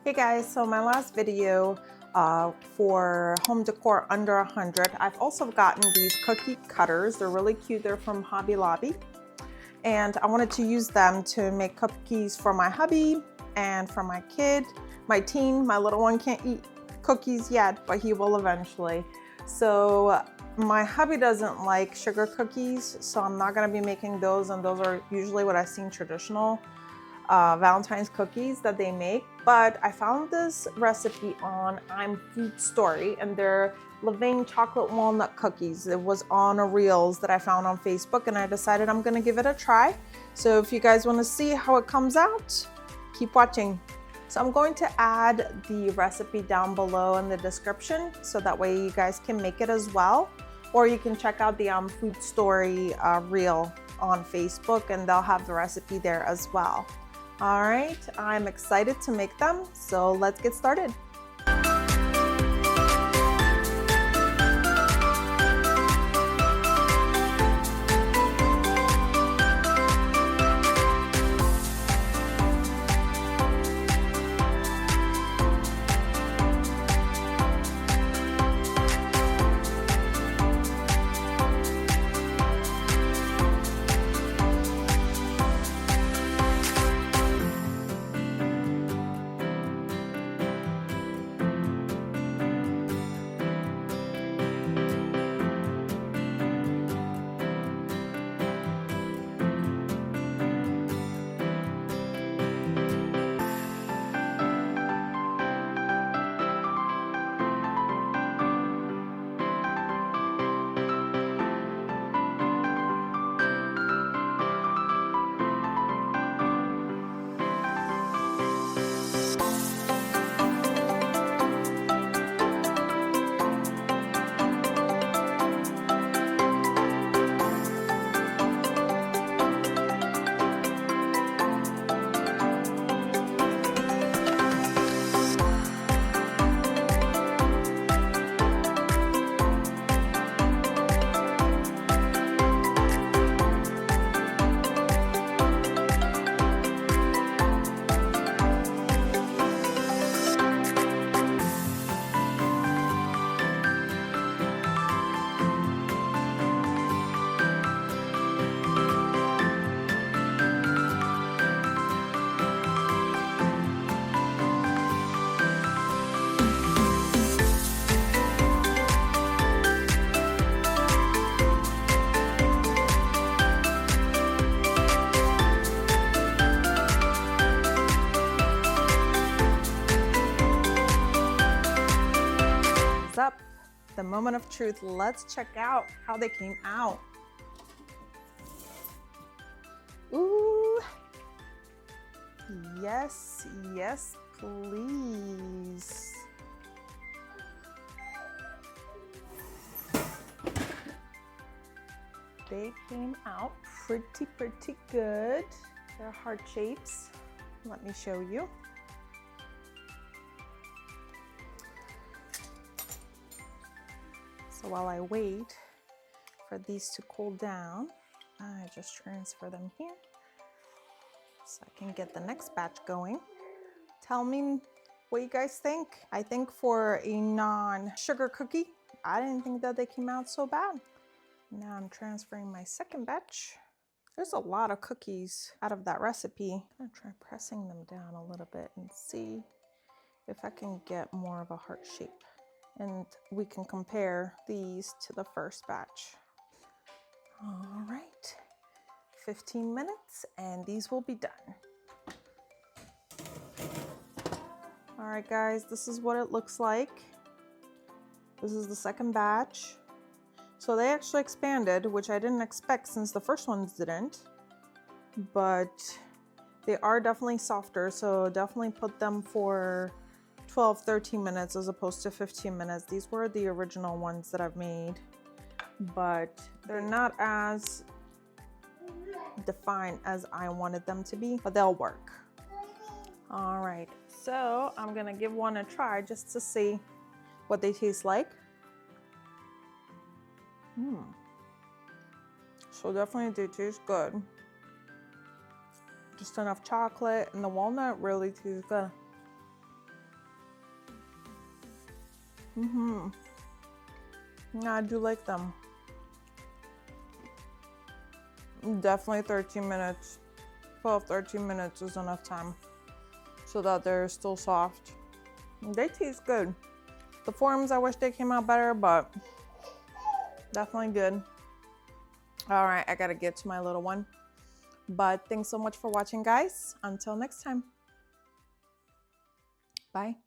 Hey guys, so my last video for home decor under 100, I've also gotten these cookie cutters. They're really cute. They're from Hobby Lobby. And I wanted to use them to make cookies for my hubby and for my kid, my teen. My little one can't eat cookies yet, but he will eventually. So my hubby doesn't like sugar cookies, so I'm not gonna be making those, and those are usually what I've seen traditional Valentine's cookies that they make. But I found this recipe on I'm Food Story, and they're Levain chocolate walnut cookies. It was on a Reels that I found on Facebook, and I decided I'm gonna give it a try. So if you guys wanna see how it comes out, keep watching. So I'm going to add the recipe down below in the description, so that way you guys can make it as well. Or you can check out the Food Story reel on Facebook, and they'll have the recipe there as well. All right, I'm excited to make them, so let's get started. Up, the moment of truth. Let's check out how they came out. Ooh, yes, yes, please. They came out pretty good. They're heart shapes. Let me show you. So while I wait for these to cool down, I just transfer them here so I can get the next batch going. Tell me what you guys think. I think for a non-sugar cookie, I didn't think that they came out so bad. Now I'm transferring my second batch. There's a lot of cookies out of that recipe. I'm gonna try pressing them down a little bit and see if I can get more of a heart shape. And we can compare these to the first batch. All right, 15 minutes and these will be done. All right guys, this is what it looks like. This is the second batch. So they actually expanded, which I didn't expect since the first ones didn't, but they are definitely softer, so definitely put them for 12-13 minutes as opposed to 15 minutes. These were the original ones that I've made, but they're not as defined as I wanted them to be, but they'll work. All right, so I'm gonna give one a try just to see what they taste like. So definitely they taste good. Just enough chocolate, and the walnut really tastes good. Yeah, I do like them. Definitely 13 minutes. 12, 13 minutes is enough time so that they're still soft. They taste good. The forms, I wish they came out better, but definitely good. All right, I gotta get to my little one. But thanks so much for watching, guys. Until next time. Bye.